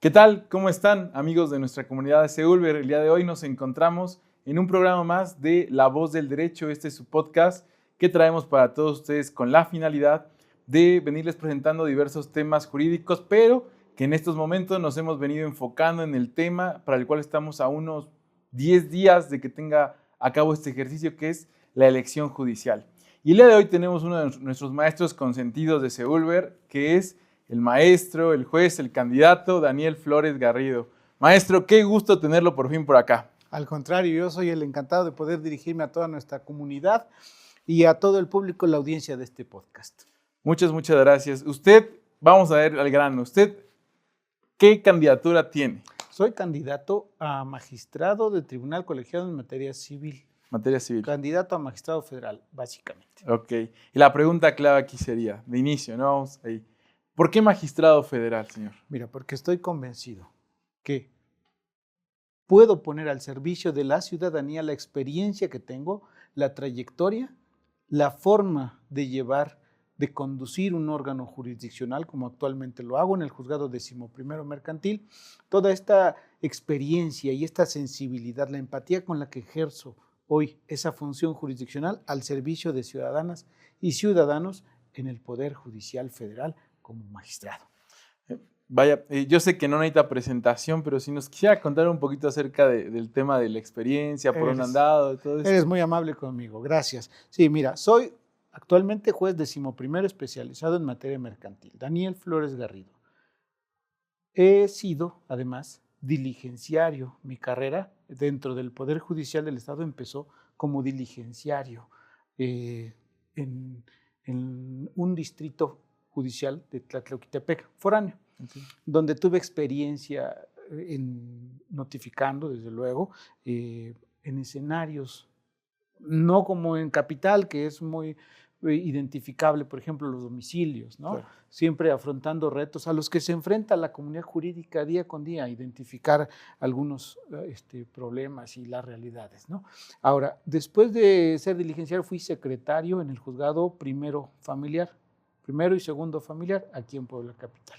¿Qué tal? ¿Cómo están, amigos de nuestra comunidad de Seulver? El día de hoy nos encontramos en un programa más de La Voz del Derecho. Este es su podcast que traemos para todos ustedes con la finalidad de venirles presentando diversos temas jurídicos, pero que en estos momentos nos hemos venido enfocando en el tema para el cual estamos a unos 10 días de que tenga a cabo este ejercicio, que es la elección judicial. Y el día de hoy tenemos uno de nuestros maestros consentidos de Seulver, que es el maestro, el juez, el candidato Daniel Flores Garrido. Maestro, qué gusto tenerlo por fin por acá. Al contrario, yo soy el encantado de poder dirigirme a toda nuestra comunidad y a todo el público, la audiencia de este podcast. Muchas gracias. Usted, vamos a ver al grano, ¿usted qué candidatura tiene? Soy candidato a magistrado del Tribunal Colegiado en materia civil. Materia civil. Candidato a magistrado federal, básicamente. Ok. Y la pregunta clave aquí sería, de inicio, ¿no? Vamos ahí. ¿Por qué magistrado federal, señor? Mira, porque estoy convencido que puedo poner al servicio de la ciudadanía la experiencia que tengo, la trayectoria, la forma de llevar, de conducir un órgano jurisdiccional, como actualmente lo hago en el Juzgado 11º Mercantil, toda esta experiencia y esta sensibilidad, la empatía con la que ejerzo hoy esa función jurisdiccional al servicio de ciudadanas y ciudadanos en el Poder Judicial Federal como magistrado. Vaya, yo sé que no necesita presentación, pero si nos quisiera contar un poquito acerca del tema de la experiencia, por dónde han dado, de todo esto. Eres muy amable conmigo, gracias. Sí, mira, soy actualmente juez 11º especializado en materia mercantil, Daniel Flores Garrido. He sido, además, diligenciario. Mi carrera dentro del Poder Judicial del Estado empezó como diligenciario en un distrito judicial de Tlatlauquitepec, foráneo, donde tuve experiencia notificando, desde luego, en escenarios, no como en capital, que es muy identificable, por ejemplo, los domicilios, ¿no? Claro. Siempre afrontando retos a los que se enfrenta la comunidad jurídica día con día, identificar algunos problemas y las realidades, ¿no? Ahora, después de ser diligenciario, fui secretario en el juzgado primero y segundo familiar, aquí en Puebla Capital.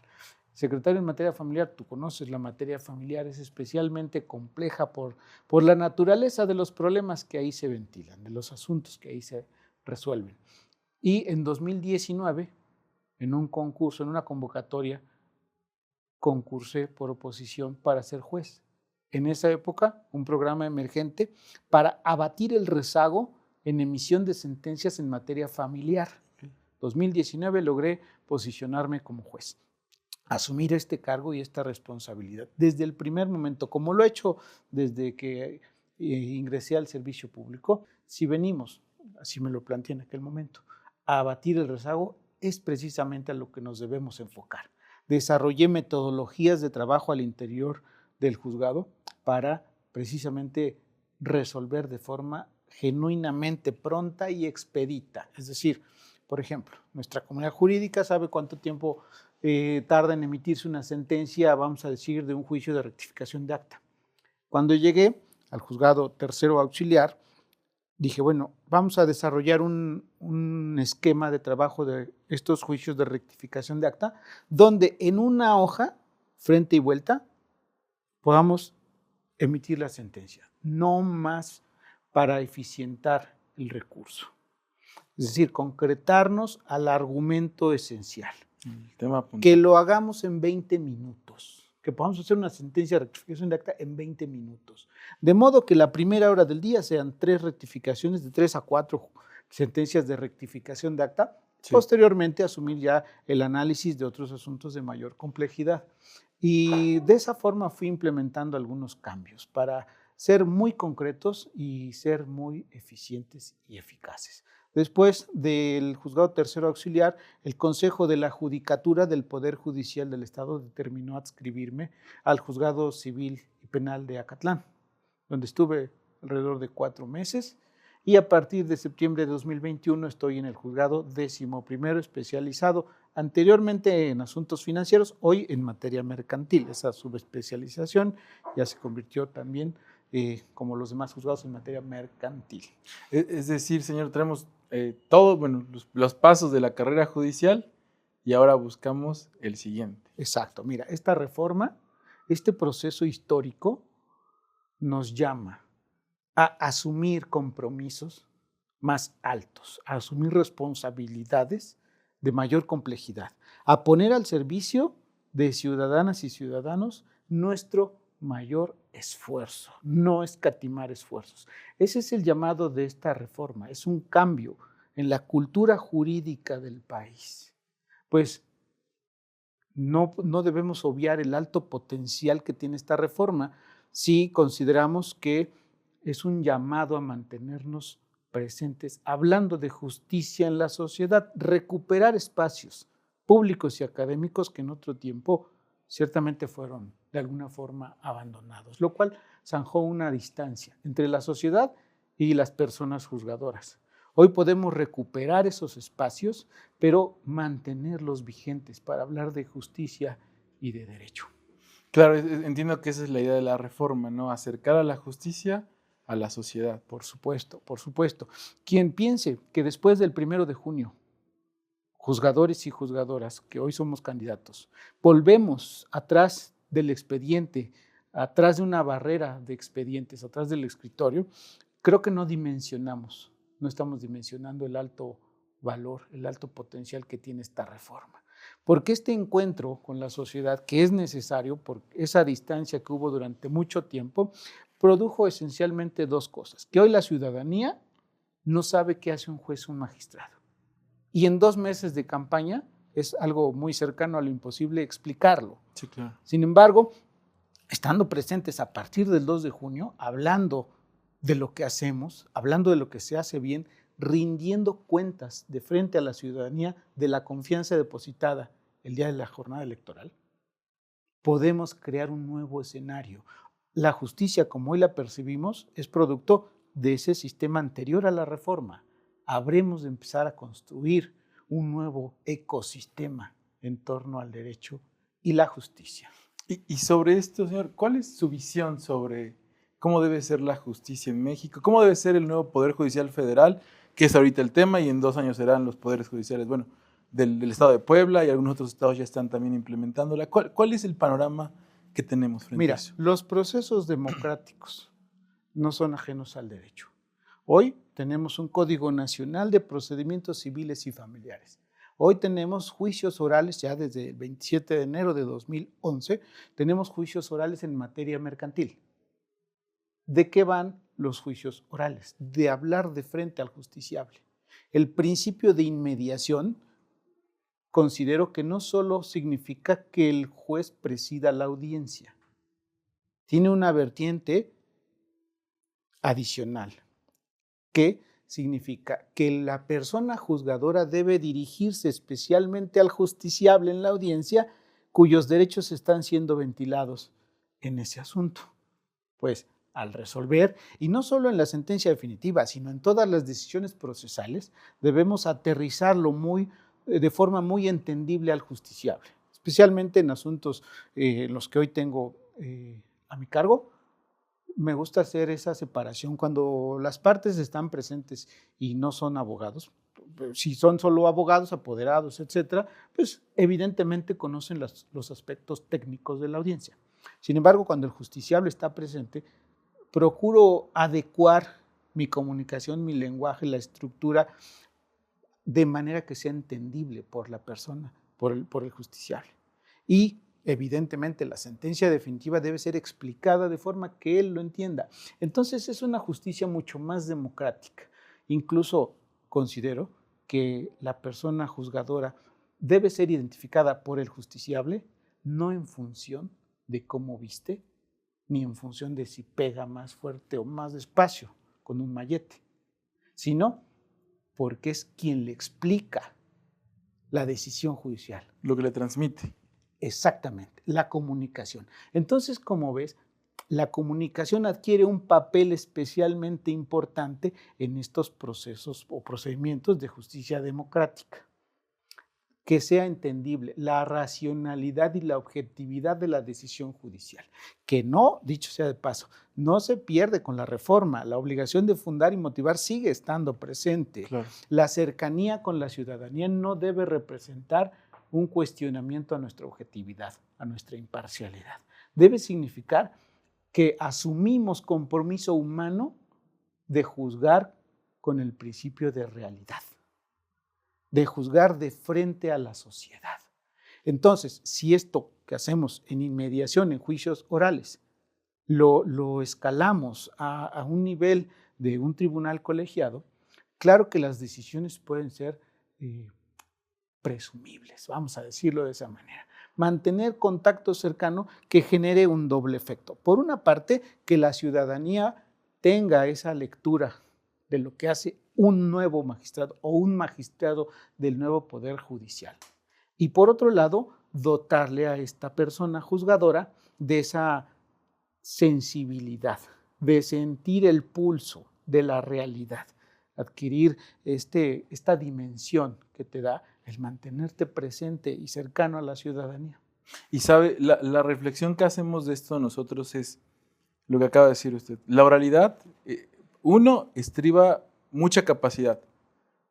Secretario en materia familiar, tú conoces, la materia familiar es especialmente compleja por la naturaleza de los problemas que ahí se ventilan, de los asuntos que ahí se resuelven. Y en 2019, en un concurso, en una convocatoria, concursé por oposición para ser juez. En esa época, un programa emergente para abatir el rezago en emisión de sentencias en materia familiar. 2019 logré posicionarme como juez, asumir este cargo y esta responsabilidad desde el primer momento, como lo he hecho desde que ingresé al servicio público. Si venimos, así me lo planteé en aquel momento, a abatir el rezago, es precisamente a lo que nos debemos enfocar. Desarrollé metodologías de trabajo al interior del juzgado para precisamente resolver de forma genuinamente pronta y expedita. Es decir, por ejemplo, nuestra comunidad jurídica sabe cuánto tiempo tarda en emitirse una sentencia, vamos a decir, de un juicio de rectificación de acta. Cuando llegué al juzgado tercero auxiliar, dije, bueno, vamos a desarrollar un esquema de trabajo de estos juicios de rectificación de acta, donde en una hoja, frente y vuelta, podamos emitir la sentencia, no más para eficientar el recurso. Es decir, concretarnos al argumento esencial. Que lo hagamos en 20 minutos, que podamos hacer una sentencia de rectificación de acta en 20 minutos. De modo que la primera hora del día sean 3 rectificaciones, de 3 a 4 sentencias de rectificación de acta, sí. Posteriormente asumir ya el análisis de otros asuntos de mayor complejidad. Y de esa forma fui implementando algunos cambios para ser muy concretos y ser muy eficientes y eficaces. Después del juzgado tercero auxiliar, el Consejo de la Judicatura del Poder Judicial del Estado determinó adscribirme al juzgado civil y penal de Acatlán, donde estuve alrededor de 4 meses, y a partir de septiembre de 2021 estoy en el juzgado 11º especializado, anteriormente en asuntos financieros, hoy en materia mercantil. Esa subespecialización ya se convirtió también, como los demás juzgados, en materia mercantil. Es decir, señor, tenemos todos los pasos de la carrera judicial y ahora buscamos el siguiente. Exacto. Mira, esta reforma Este proceso histórico nos llama a asumir compromisos más altos, a asumir responsabilidades de mayor complejidad, a poner al servicio de ciudadanas y ciudadanos nuestro mayor esfuerzo, no escatimar esfuerzos. Ese es el llamado de esta reforma, es un cambio en la cultura jurídica del país. Pues no debemos obviar el alto potencial que tiene esta reforma si consideramos que es un llamado a mantenernos presentes, hablando de justicia en la sociedad, recuperar espacios públicos y académicos que en otro tiempo ciertamente fueron de alguna forma abandonados, lo cual zanjó una distancia entre la sociedad y las personas juzgadoras. Hoy podemos recuperar esos espacios, pero mantenerlos vigentes para hablar de justicia y de derecho. Claro, entiendo que esa es la idea de la reforma, ¿no? Acercar a la justicia a la sociedad. Por supuesto, por supuesto. Quien piense que después del 1 de junio, juzgadores y juzgadoras, que hoy somos candidatos, volvemos atrás del expediente, atrás de una barrera de expedientes, atrás del escritorio, creo que no estamos dimensionando el alto valor, el alto potencial que tiene esta reforma. Porque este encuentro con la sociedad, que es necesario por esa distancia que hubo durante mucho tiempo, produjo esencialmente dos cosas: que hoy la ciudadanía no sabe qué hace un juez o un magistrado. Y en 2 meses de campaña es algo muy cercano a lo imposible explicarlo. Sí, claro. Sin embargo, estando presentes a partir del 2 de junio, hablando de lo que hacemos, hablando de lo que se hace bien, rindiendo cuentas de frente a la ciudadanía de la confianza depositada el día de la jornada electoral, podemos crear un nuevo escenario. La justicia, como hoy la percibimos, es producto de ese sistema anterior a la reforma. Habremos de empezar a construir un nuevo ecosistema en torno al derecho y la justicia. Y sobre esto, señor, ¿cuál es su visión sobre cómo debe ser la justicia en México? ¿Cómo debe ser el nuevo Poder Judicial Federal, que es ahorita el tema, y en 2 años serán los poderes judiciales, bueno, del estado de Puebla, y algunos otros estados ya están también implementándola? ¿Cuál es el panorama que tenemos frente a eso? Mira, los procesos democráticos no son ajenos al derecho. Hoy tenemos un Código Nacional de Procedimientos Civiles y Familiares. Hoy tenemos juicios orales, ya desde el 27 de enero de 2011, tenemos juicios orales en materia mercantil. ¿De qué van los juicios orales? De hablar de frente al justiciable. El principio de inmediación considero que no solo significa que el juez presida la audiencia, tiene una vertiente adicional, que significa que la persona juzgadora debe dirigirse especialmente al justiciable en la audiencia cuyos derechos están siendo ventilados en ese asunto. Pues al resolver, y no solo en la sentencia definitiva, sino en todas las decisiones procesales, debemos aterrizarlo de forma muy entendible al justiciable, especialmente en asuntos en los que hoy tengo a mi cargo. Me gusta hacer esa separación cuando las partes están presentes y no son abogados. Si son solo abogados, apoderados, etcétera, pues evidentemente conocen los aspectos técnicos de la audiencia. Sin embargo, cuando el justiciable está presente, procuro adecuar mi comunicación, mi lenguaje, la estructura, de manera que sea entendible por la persona, por el justiciable. Y evidentemente la sentencia definitiva debe ser explicada de forma que él lo entienda. Entonces es una justicia mucho más democrática. Incluso considero que la persona juzgadora debe ser identificada por el justiciable, no en función de cómo viste, ni en función de si pega más fuerte o más despacio con un mallete, sino porque es quien le explica la decisión judicial. Lo que le transmite. Exactamente, la comunicación. Entonces, como ves, la comunicación adquiere un papel especialmente importante en estos procesos o procedimientos de justicia democrática. Que sea entendible la racionalidad y la objetividad de la decisión judicial. Que no, dicho sea de paso, no se pierde con la reforma. La obligación de fundar y motivar sigue estando presente. Claro. La cercanía con la ciudadanía no debe representar un cuestionamiento a nuestra objetividad, a nuestra imparcialidad. Debe significar que asumimos compromiso humano de juzgar con el principio de realidad, de juzgar de frente a la sociedad. Entonces, si esto que hacemos en inmediación, en juicios orales, lo escalamos a un nivel de un tribunal colegiado, claro que las decisiones pueden ser presumibles, vamos a decirlo de esa manera. Mantener contacto cercano que genere un doble efecto. Por una parte, que la ciudadanía tenga esa lectura de lo que hace un nuevo magistrado o un magistrado del nuevo Poder Judicial. Y por otro lado, dotarle a esta persona juzgadora de esa sensibilidad, de sentir el pulso de la realidad, adquirir esta dimensión que te da el mantenerte presente y cercano a la ciudadanía. Y sabe, la reflexión que hacemos de esto nosotros es lo que acaba de decir usted. La oralidad, uno, estriba mucha capacidad.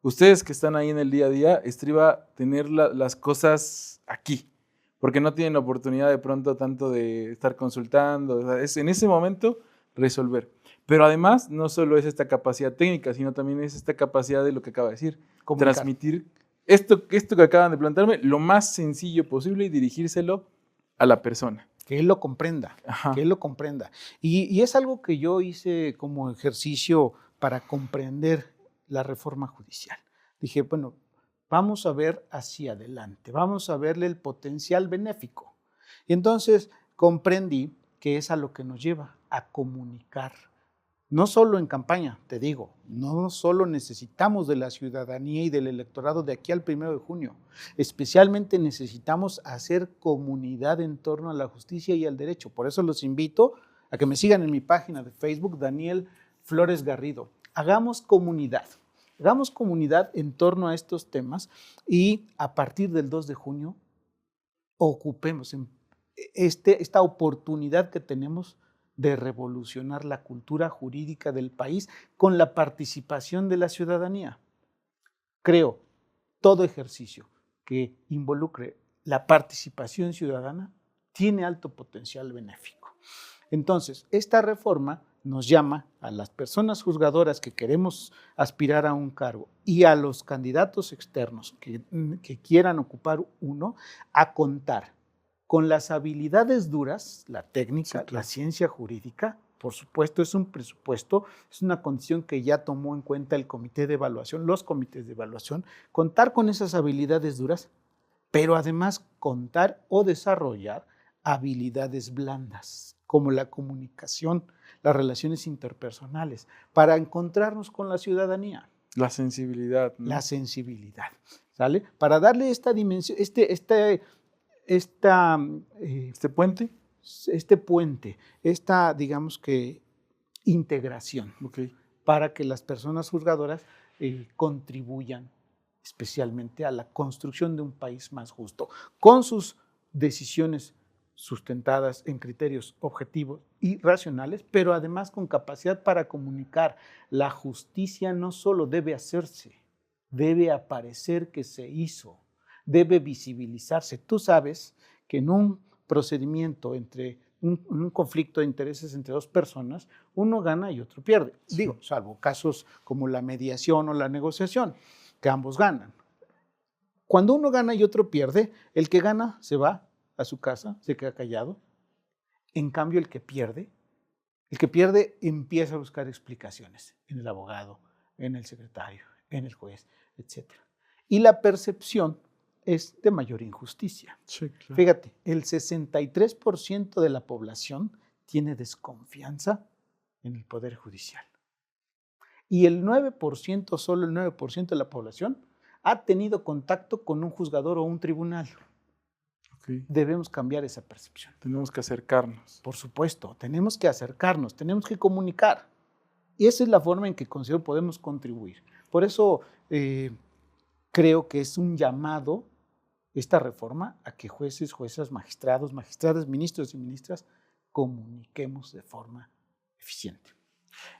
Ustedes que están ahí en el día a día, estriba tener las cosas aquí, porque no tienen oportunidad de pronto tanto de estar consultando, o sea, es en ese momento resolver. Pero además, no solo es esta capacidad técnica, sino también es esta capacidad de lo que acaba de decir, comunicar. Transmitir esto que acaban de plantearme lo más sencillo posible y dirigírselo a la persona. Que él lo comprenda, Ajá. que él lo comprenda. Y es algo que yo hice como ejercicio para comprender la reforma judicial. Dije, bueno, vamos a ver hacia adelante, vamos a verle el potencial benéfico. Y entonces comprendí que es a lo que nos lleva, a comunicar. No solo en campaña, te digo, no solo necesitamos de la ciudadanía y del electorado de aquí al 1 de junio, especialmente necesitamos hacer comunidad en torno a la justicia y al derecho. Por eso los invito a que me sigan en mi página de Facebook, Daniel Flores Garrido. Hagamos comunidad en torno a estos temas y a partir del 2 de junio ocupemos esta oportunidad que tenemos de revolucionar la cultura jurídica del país con la participación de la ciudadanía. Creo, todo ejercicio que involucre la participación ciudadana tiene alto potencial benéfico. Entonces, esta reforma nos llama a las personas juzgadoras que queremos aspirar a un cargo y a los candidatos externos que quieran ocupar uno a contar con las habilidades duras, la técnica, sí, claro, la ciencia jurídica. Por supuesto, es un presupuesto, es una condición que ya tomó en cuenta el comité de evaluación, los comités de evaluación, contar con esas habilidades duras, pero además contar o desarrollar habilidades blandas, como la comunicación, las relaciones interpersonales, para encontrarnos con la ciudadanía. La sensibilidad, ¿no? La sensibilidad, ¿sale? Para darle esta dimensión, puente, esta, digamos que, integración, okay, para que las personas juzgadoras contribuyan especialmente a la construcción de un país más justo, con sus decisiones sustentadas en criterios objetivos y racionales, pero además con capacidad para comunicar. La justicia no solo debe hacerse, debe aparecer que se hizo, debe visibilizarse. Tú sabes que en un procedimiento entre un conflicto de intereses entre dos personas, uno gana y otro pierde. Sí. Digo, salvo casos como la mediación o la negociación, que ambos ganan. Cuando uno gana y otro pierde, el que gana se va a su casa, se queda callado. En cambio, el que pierde empieza a buscar explicaciones en el abogado, en el secretario, en el juez, etc. Y la percepción es de mayor injusticia. Sí, claro. Fíjate, el 63% de la población tiene desconfianza en el Poder Judicial. Y el 9%, solo el 9% de la población, ha tenido contacto con un juzgador o un tribunal. Okay. Debemos cambiar esa percepción. Tenemos que acercarnos. Por supuesto, tenemos que acercarnos, tenemos que comunicar. Y esa es la forma en que considero podemos contribuir. Por eso creo que es un llamado esta reforma a que jueces, juezas, magistrados, magistradas, ministros y ministras comuniquemos de forma eficiente.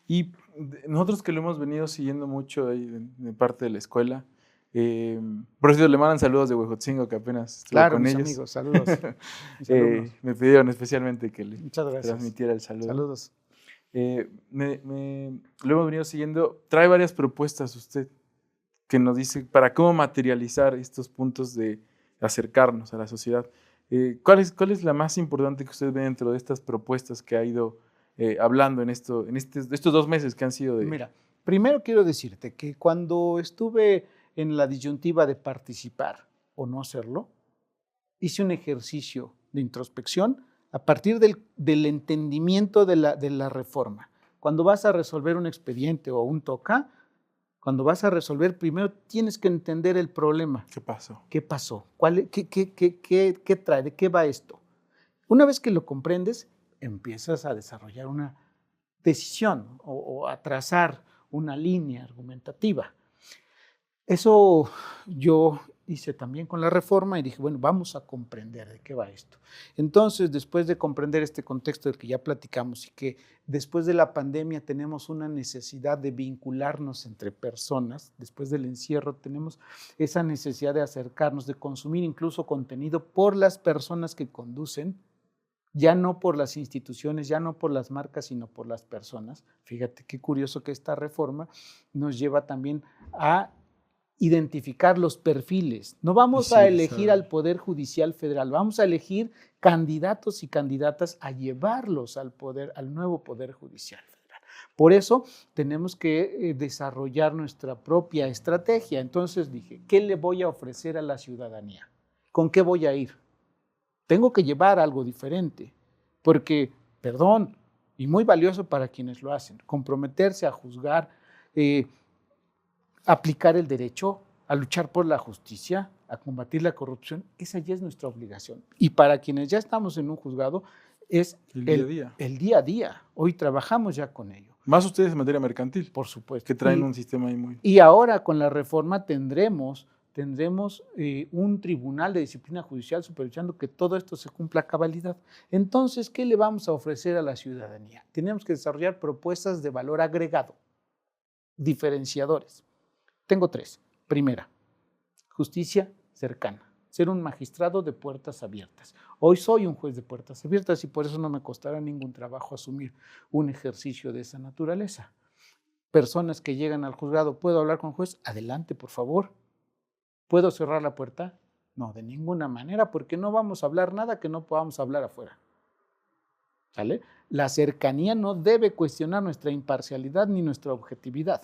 Y nosotros que lo hemos venido siguiendo mucho ahí de parte de la escuela, Por eso le mandan saludos de Huejotzingo, que apenas estuve Claro, con mis ellos. amigos, saludos. Mis alumnos. Me pidieron especialmente que le Muchas gracias. transmitiera el saludo. Saludos. Lo hemos venido siguiendo. Trae varias propuestas usted que nos dice para cómo materializar estos puntos de acercarnos a la sociedad. ¿Cuál es la más importante que usted ve dentro de estas propuestas que ha ido hablando en estos 2 meses que han sido de... Mira, primero quiero decirte que cuando estuve en la disyuntiva de participar o no hacerlo, hice un ejercicio de introspección a partir del entendimiento de la reforma. Cuando vas a resolver un expediente o un TOCA, cuando vas a resolver, primero tienes que entender el problema. ¿Qué pasó? ¿Qué pasó? ¿Qué trae? ¿De qué va esto? Una vez que lo comprendes, empiezas a desarrollar una decisión o a trazar una línea argumentativa. Eso yo hice también con la reforma y dije, bueno, vamos a comprender de qué va esto. Entonces, después de comprender este contexto del que ya platicamos y que después de la pandemia tenemos una necesidad de vincularnos entre personas, después del encierro tenemos esa necesidad de acercarnos, de consumir incluso contenido por las personas que conducen, ya no por las instituciones, ya no por las marcas, sino por las personas. Fíjate qué curioso que esta reforma nos lleva también a identificar los perfiles. No vamos a elegir al Poder Judicial Federal, vamos a elegir candidatos y candidatas a llevarlos al nuevo Poder Judicial Federal. Por eso tenemos que desarrollar nuestra propia estrategia. Entonces dije, ¿qué le voy a ofrecer a la ciudadanía? ¿Con qué voy a ir? Tengo que llevar algo diferente, porque, perdón, y muy valioso para quienes lo hacen, comprometerse a juzgar, aplicar el derecho, a luchar por la justicia, a combatir la corrupción, esa ya es nuestra obligación. Y para quienes ya estamos en un juzgado, es el día a día. Hoy trabajamos ya con ello. Más ustedes en materia mercantil. Por supuesto. Que traen un sistema ahí muy... Y ahora con la reforma tendremos un tribunal de disciplina judicial supervisando que todo esto se cumpla a cabalidad. Entonces, ¿qué le vamos a ofrecer a la ciudadanía? Tenemos que desarrollar propuestas de valor agregado, diferenciadores. Tengo 3. Primera, justicia cercana. Ser un magistrado de puertas abiertas. Hoy soy un juez de puertas abiertas y por eso no me costará ningún trabajo asumir un ejercicio de esa naturaleza. Personas que llegan al juzgado, ¿puedo hablar con el juez? Adelante, por favor. ¿Puedo cerrar la puerta? No, de ninguna manera, porque no vamos a hablar nada que no podamos hablar afuera. ¿Sale? La cercanía no debe cuestionar nuestra imparcialidad ni nuestra objetividad,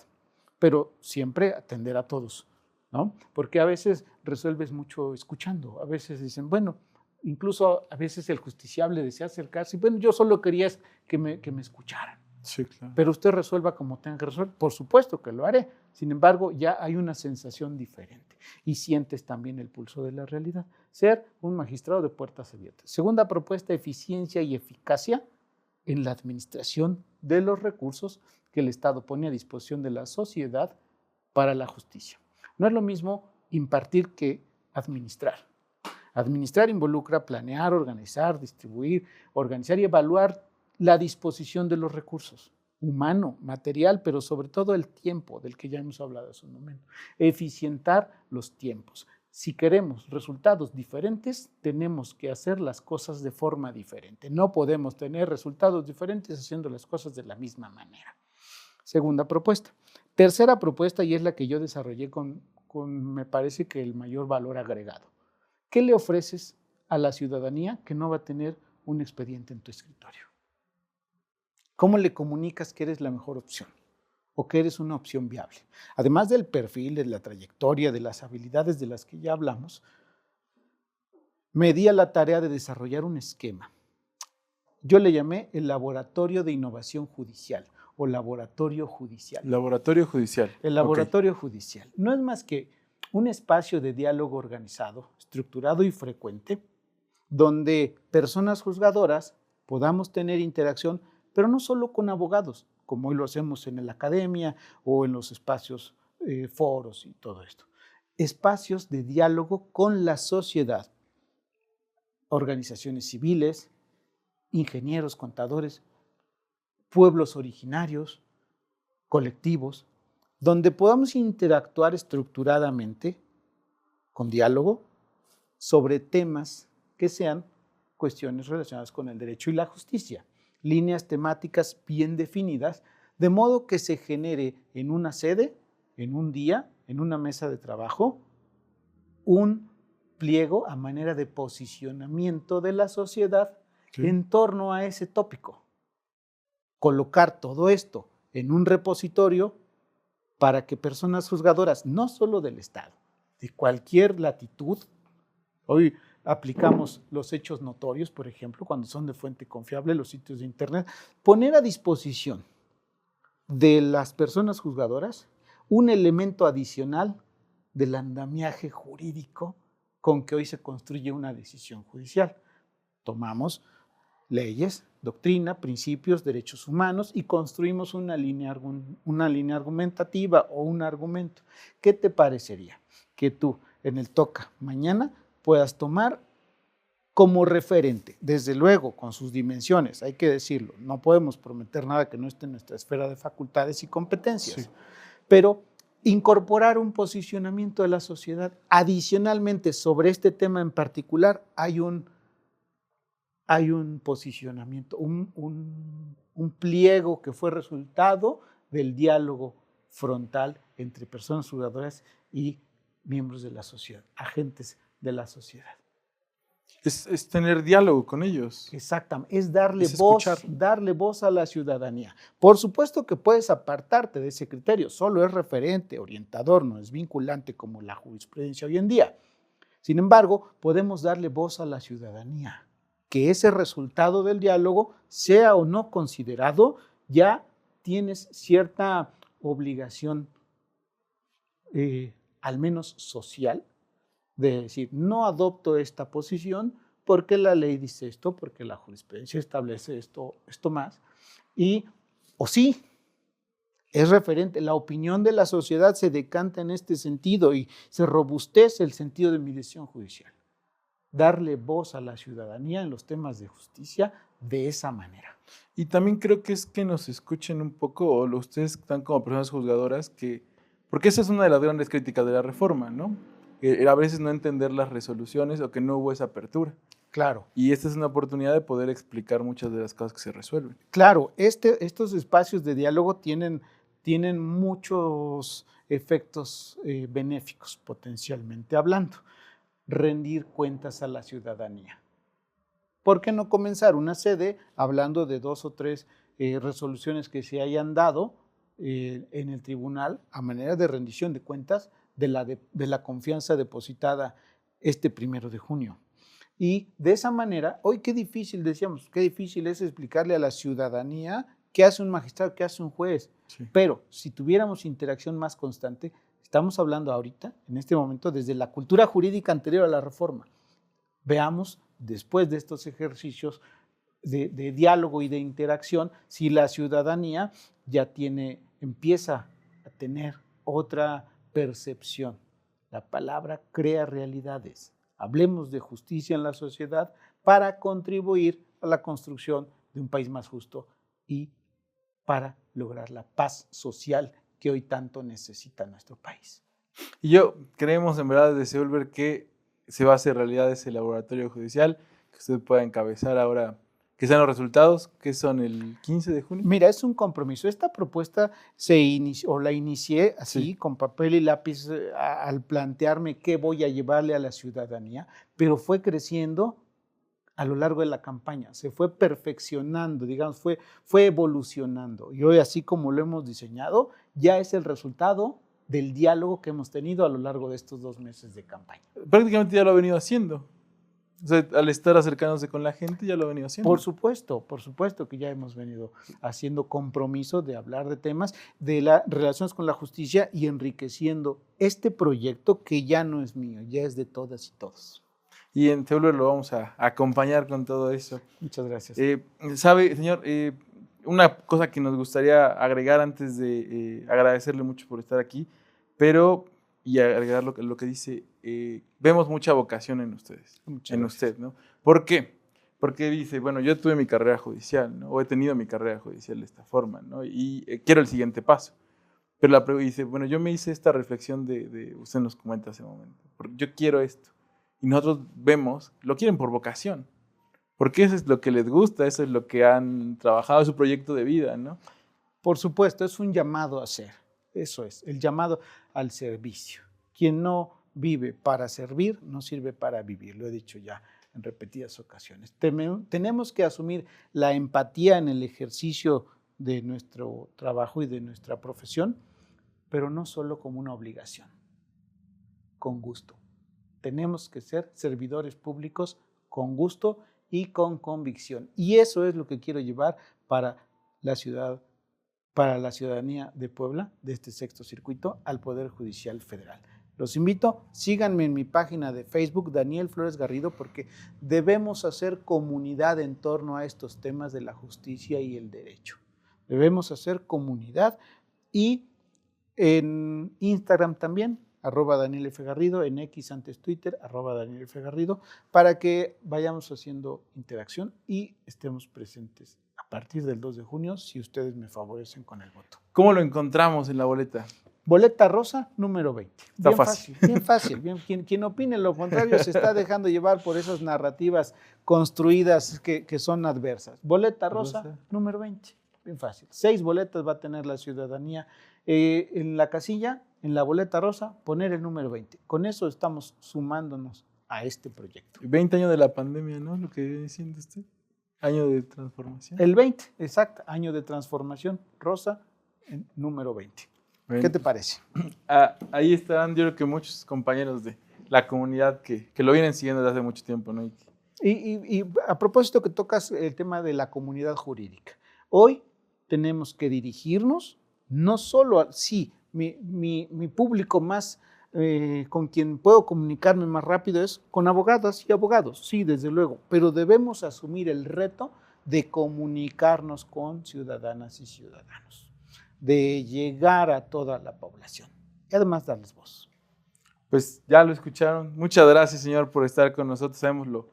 pero siempre atender a todos, ¿no? Porque a veces resuelves mucho escuchando, a veces dicen, bueno, incluso a veces el justiciable desea acercarse, bueno, yo solo quería que me escucharan. Sí, claro. Pero usted resuelva como tenga que resolver, por supuesto que lo haré, sin embargo ya hay una sensación diferente y sientes también el pulso de la realidad. Ser un magistrado de puertas abiertas. Segunda propuesta, eficiencia y eficacia en la administración de los recursos que el Estado pone a disposición de la sociedad para la justicia. No es lo mismo impartir que administrar. Administrar involucra planear, organizar, distribuir, organizar y evaluar la disposición de los recursos, humano, material, pero sobre todo el tiempo, del que ya hemos hablado hace un momento. Eficientar los tiempos. Si queremos resultados diferentes, tenemos que hacer las cosas de forma diferente. No podemos tener resultados diferentes haciendo las cosas de la misma manera. Segunda propuesta. Tercera propuesta, y es la que yo desarrollé con me parece que el mayor valor agregado. ¿Qué le ofreces a la ciudadanía que no va a tener un expediente en tu escritorio? ¿Cómo le comunicas que eres la mejor opción o que eres una opción viable? Además del perfil, de la trayectoria, de las habilidades de las que ya hablamos, me di a la tarea de desarrollar un esquema. Yo le llamé el Laboratorio de Innovación Judicial o Laboratorio Judicial. Laboratorio Judicial. El Laboratorio Judicial. No es más que un espacio de diálogo organizado, estructurado y frecuente, donde personas juzgadoras podamos tener interacción, pero no solo con abogados, como hoy lo hacemos en la academia o en los espacios, foros y todo esto. Espacios de diálogo con la sociedad, organizaciones civiles, ingenieros, contadores, pueblos originarios, colectivos, donde podamos interactuar estructuradamente, con diálogo, sobre temas que sean cuestiones relacionadas con el derecho y la justicia, líneas temáticas bien definidas, de modo que se genere en una sede, en un día, en una mesa de trabajo, un pliego a manera de posicionamiento de la sociedad en torno a ese tópico. Colocar todo esto en un repositorio para que personas juzgadoras, no solo del Estado, de cualquier latitud, hoy aplicamos los hechos notorios, por ejemplo, cuando son de fuente confiable, los sitios de internet, poner a disposición de las personas juzgadoras un elemento adicional del andamiaje jurídico con que hoy se construye una decisión judicial. Tomamos leyes, doctrina, principios, derechos humanos y construimos una línea argumentativa o un argumento. ¿Qué te parecería que tú en el Toca mañana puedas tomar como referente, desde luego con sus dimensiones, hay que decirlo, no podemos prometer nada que no esté en nuestra esfera de facultades y competencias, pero incorporar un posicionamiento de la sociedad? Adicionalmente, sobre este tema en particular, hay un posicionamiento, un pliego que fue resultado del diálogo frontal entre personas juzgadoras y miembros de la sociedad, agentes de la sociedad. Es tener diálogo con ellos. Exactamente, es darle voz a la ciudadanía. Por supuesto que puedes apartarte de ese criterio, solo es referente, orientador, no es vinculante como la jurisprudencia hoy en día. Sin embargo, podemos darle voz a la ciudadanía, que ese resultado del diálogo, sea o no considerado, ya tienes cierta obligación, al menos social, de decir, no adopto esta posición porque la ley dice esto, porque la jurisprudencia establece esto más, o sí, es referente, la opinión de la sociedad se decanta en este sentido y se robustece el sentido de mi decisión judicial. Darle voz a la ciudadanía en los temas de justicia de esa manera. Y también creo que es que nos escuchen un poco, o ustedes están como personas juzgadoras, porque esa es una de las grandes críticas de la reforma, ¿no? A veces no entender las resoluciones o que no hubo esa apertura. Claro. Y esta es una oportunidad de poder explicar muchas de las cosas que se resuelven. Claro, estos espacios de diálogo tienen muchos efectos benéficos, potencialmente hablando. Rendir cuentas a la ciudadanía. ¿Por qué no comenzar una sede hablando de 2 o 3 resoluciones que se hayan dado en el tribunal a manera de rendición de cuentas de la confianza depositada este 1 de junio? Y de esa manera, hoy qué difícil, decíamos, qué difícil es explicarle a la ciudadanía qué hace un magistrado, qué hace un juez. Sí. Pero si tuviéramos interacción más constante, estamos hablando ahorita, en este momento, desde la cultura jurídica anterior a la reforma. Veamos, después de estos ejercicios de diálogo y de interacción, si la ciudadanía ya empieza a tener otra percepción. La palabra crea realidades. Hablemos de justicia en la sociedad para contribuir a la construcción de un país más justo y para lograr la paz social que hoy tanto necesita nuestro país. Y creemos en verdad desde Seúlver que se va a hacer realidad ese laboratorio judicial, que usted pueda encabezar ahora, que sean los resultados, que son el 15 de junio. Mira, es un compromiso. Esta propuesta la inicié así, sí, con papel y lápiz, al plantearme qué voy a llevarle a la ciudadanía, pero fue creciendo a lo largo de la campaña, se fue perfeccionando, digamos, fue evolucionando. Y hoy, así como lo hemos diseñado, ya es el resultado del diálogo que hemos tenido a lo largo de estos 2 meses de campaña. Prácticamente ya lo ha venido haciendo. O sea, al estar acercándose con la gente ya lo ha venido haciendo. Por supuesto que ya hemos venido haciendo compromiso de hablar de temas, de las relaciones con la justicia y enriqueciendo este proyecto que ya no es mío, ya es de todas y todos. Y en Seúlver lo vamos a acompañar con todo eso. Muchas gracias. Sabe, señor, una cosa que nos gustaría agregar antes de agradecerle mucho por estar aquí, y agregar lo que dice, vemos mucha vocación en ustedes, usted, ¿no? ¿Por qué? Porque dice, bueno, yo tuve mi carrera judicial, ¿no? O he tenido mi carrera judicial de esta forma, ¿no? Y quiero el siguiente paso. Pero dice, bueno, yo me hice esta reflexión usted nos comenta hace un momento, porque yo quiero esto. Y nosotros vemos, lo quieren por vocación, porque eso es lo que les gusta, eso es lo que han trabajado, su proyecto de vida, ¿no? Por supuesto, es un llamado a ser, eso es, el llamado al servicio. Quien no vive para servir, no sirve para vivir, lo he dicho ya en repetidas ocasiones. Tenemos que asumir la empatía en el ejercicio de nuestro trabajo y de nuestra profesión, pero no solo como una obligación, con gusto. Tenemos que ser servidores públicos con gusto y con convicción. Y eso es lo que quiero llevar para la ciudadanía de Puebla, de este sexto circuito, al Poder Judicial Federal. Los invito, síganme en mi página de Facebook, Daniel Flores Garrido, porque debemos hacer comunidad en torno a estos temas de la justicia y el derecho. Debemos hacer comunidad y en Instagram también, @DanielFGarrido, en X antes Twitter, @DanielFGarrido, para que vayamos haciendo interacción y estemos presentes a partir del 2 de junio, si ustedes me favorecen con el voto. ¿Cómo lo encontramos en la boleta? Boleta rosa, número 20. Está bien fácil. Bien fácil. Quien opine lo contrario se está dejando llevar por esas narrativas construidas que son adversas. Boleta rosa, número 20. Bien fácil. 6 boletas va a tener la ciudadanía en la casilla, en la boleta rosa, poner el número 20. Con eso estamos sumándonos a este proyecto. 20 años de la pandemia, ¿no? Lo que viene diciendo usted. Año de transformación. El 20, exacto. Año de transformación, rosa, número 20. ¿Qué te parece? Ahí estarán, yo creo que muchos compañeros de la comunidad que lo vienen siguiendo desde hace mucho tiempo, ¿no? Y a propósito que tocas el tema de la comunidad jurídica, hoy tenemos que dirigirnos no solo a, sí, mi público más con quien puedo comunicarme más rápido es con abogadas y abogados, sí, desde luego, pero debemos asumir el reto de comunicarnos con ciudadanas y ciudadanos, de llegar a toda la población y además darles voz. Pues ya lo escucharon. Muchas gracias, señor, por estar con nosotros. Sabemos lo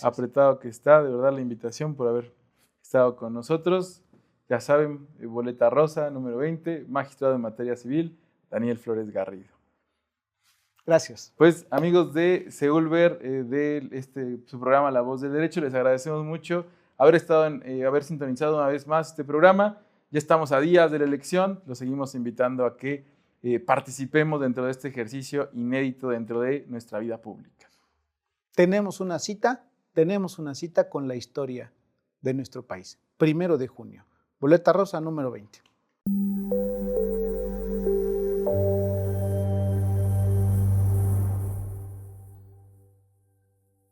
apretado que está, de verdad, la invitación por haber estado con nosotros. Ya saben, boleta rosa, número 20, magistrado en materia civil, Daniel Flores Garrido. Gracias. Pues, amigos de Seúlver, de su programa La Voz del Derecho, les agradecemos mucho haber sintonizado una vez más este programa. Ya estamos a días de la elección, los seguimos invitando a que participemos dentro de este ejercicio inédito dentro de nuestra vida pública. Tenemos una cita con la historia de nuestro país, 1 de junio. Boleta rosa, número 20.